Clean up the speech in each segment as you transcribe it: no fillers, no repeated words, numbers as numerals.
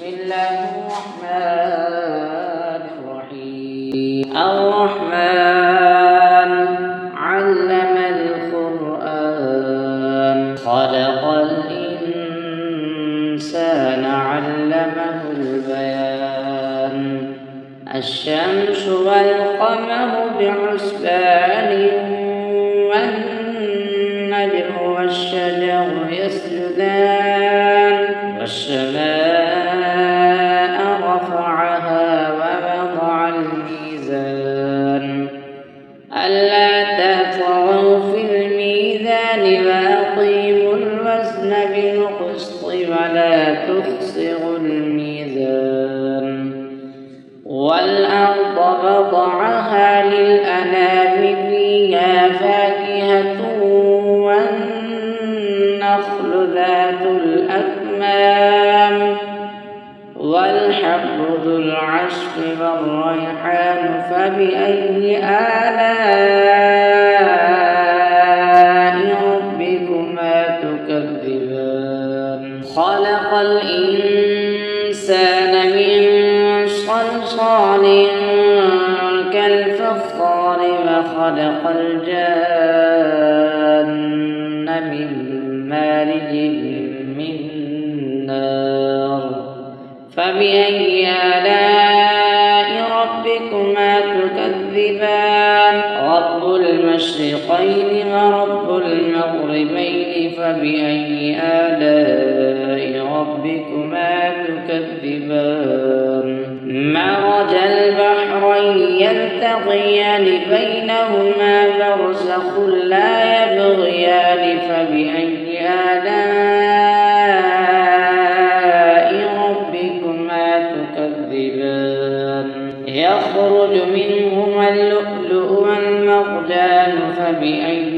الله الرحمن الرحيم. الرحمن علم القرآن خلق الإنسان علمه البيان. الشمس والقمر بحسبان والنجم والشجر يسجدان والسماء رفعها ووضع الميزان ألا تطغوا في الميزان وأقيموا الوزن بالقسط ولا تخسروا الميزان. والأرض وضعها للأنام فيها فاكهة والنخل ذات الأكمام والحب ذو العصف والريحان فبأي آلاء ربكما تكذبان. خلق الإنسان من صلصال كالفخار وخلق الجان من مارج من نار فبأي آلاء ربكما تكذبان. رب المشرقين ورب المغربين فبأي آلاء ربكما تكذبان. مرج البحرين يلتقيان بينهما برزخ لا يبغيان فبأي آلاء ربكما تكذبان. يخرج منهما اللؤلؤ والمرجان فبأي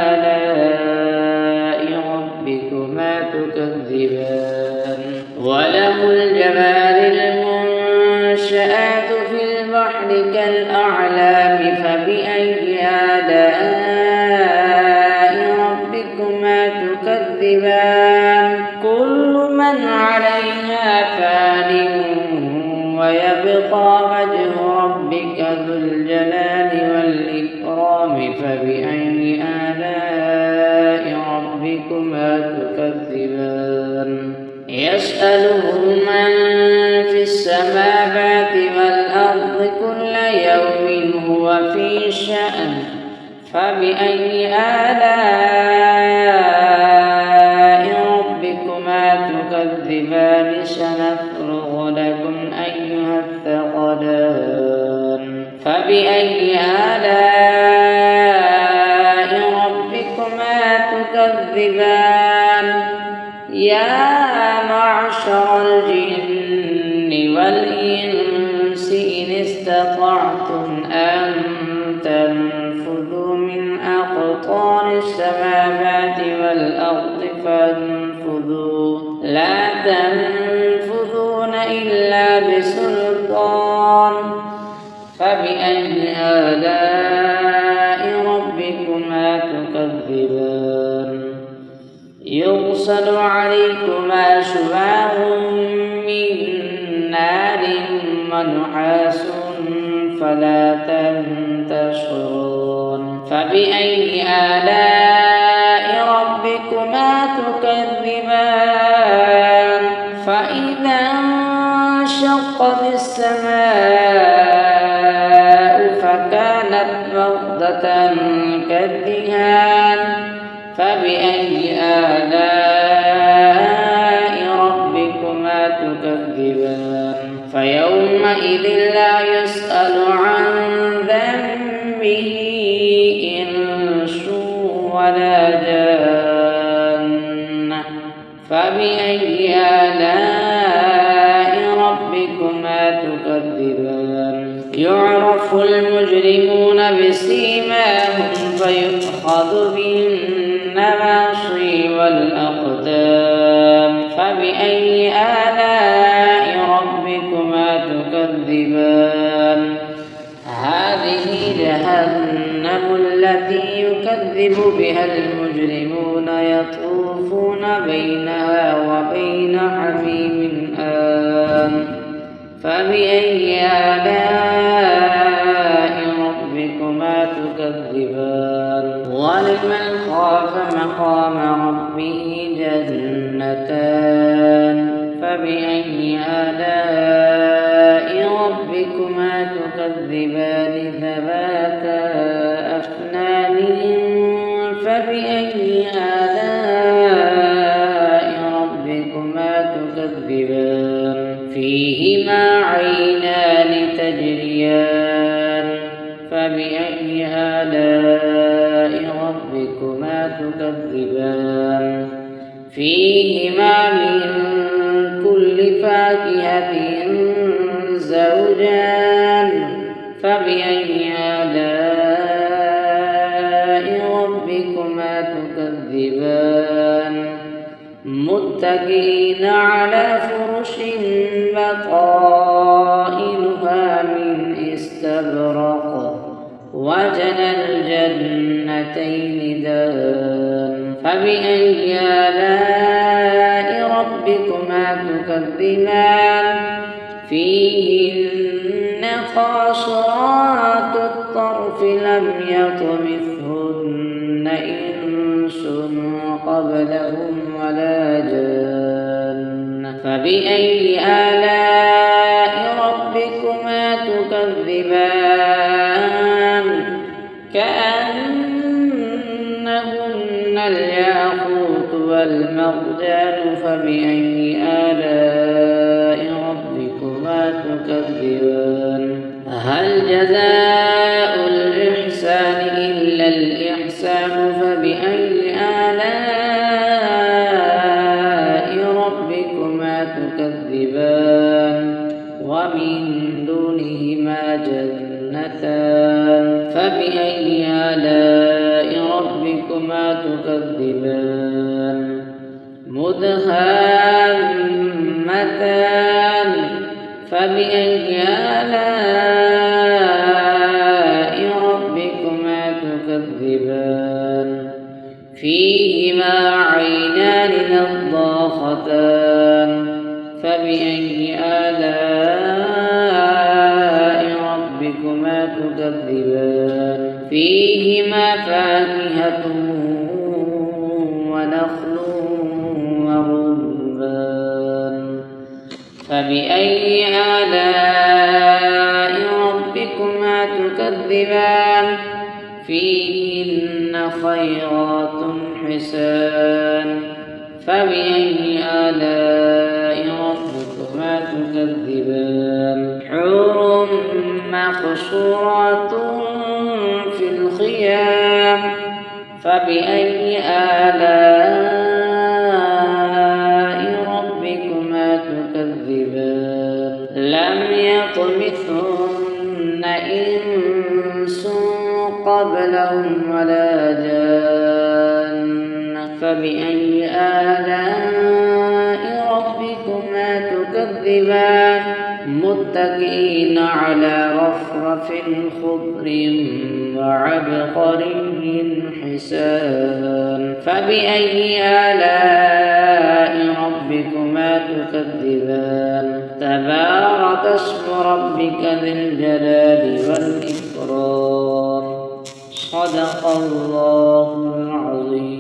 آلاء ربكما تكذبان. وله الجوار المنشآت في البحر كالأعلام فبأي آلاء ربكما تكذبان. كل من عليها فان ويبقى وجه ربك ذو الجلال والإكرام فبأي آلاء ربكما تكذبان. يسأله من في السماوات والأرض كل يوم هو في شأن فبأي آلاء ربكما تكذبان. سنفرغ لكم أيها الثقلان فبأي آلاء ربكما تكذبان. يا معشر الجن والإنس إن استطعتم أن تنفذوا من أقطار السماوات والأرض فانفذوا لا تنفذون إلا بسلطان فبأي آلاء ربكما تكذبان. يرسل عليكما شواظ من نار ونحاس فلا تنتصرون فبأي آلاء ربكما تكذبان. فإذا انشقت السماء فكانت وردة كالدهان فبأي آلاء ربكما تكذبان. فيومئذ لا يسأل عن ذنبه إنس ولا جان فبأي آلاء ربكما تكذبان. يعرف المجرمون بسيماهم فيؤخذ بالنواصي والأقدام فبأي آلاء ربكما تكذبان. هذه جهنم التي يكذب بها المجرمون يطوفون بينها وبين حميم آن فبأي آلاء ربكما تكذبان ولمن خاف مقام ربه جنتان فبأي آلاء ربكما تكذبان ذواتا أفنان فبأي آلاء ربكما تكذبان فيهما عينان تجريان فبأي آلاء ربكما تكذبان فيهما من كل فاكهة زوجان فبأي آلاء ربكما تكذبان متكئين على فرش بطائنها من استبرق وجنى الجنتين دان فبأي آلاء ربكما تكذبان فيهن قاصرات الطرف لم يطمثهن إنس قبلهم ولا جان فبأي آلاء ربكما تكذبان كأنهن الياقوت والمرجان فبأي آلاء ربكما تكذبان هل جزاء الإحسان إلا الإحسان فبأي آلاء ربكما تكذبان ومن دونهما جنتان فبأي آلاء ربكما تكذبان مدهامتان فبأي آلاء ربكما تكذبان فيهما عينان نضاختان فبأي آلاء ربكما تكذبان فيهما فاكهة ونخل ورمان فبأي آلاء ربكما تكذبان فيهن خيرات حسان فبأي آلاء ربكما تكذبان حور مقصورات في الخيام فبأي آلاء ربكما تكذبان لم يطمثهن إنس قبلهم ولا جان فبأي آلاء ربكما تكذبان متكئين على رفرف خضر وعبقري حسان فبأي آلاء ربكما تكذبان تبارك اسم ربك ذي الجلال والإكرام صدق الله العظيم.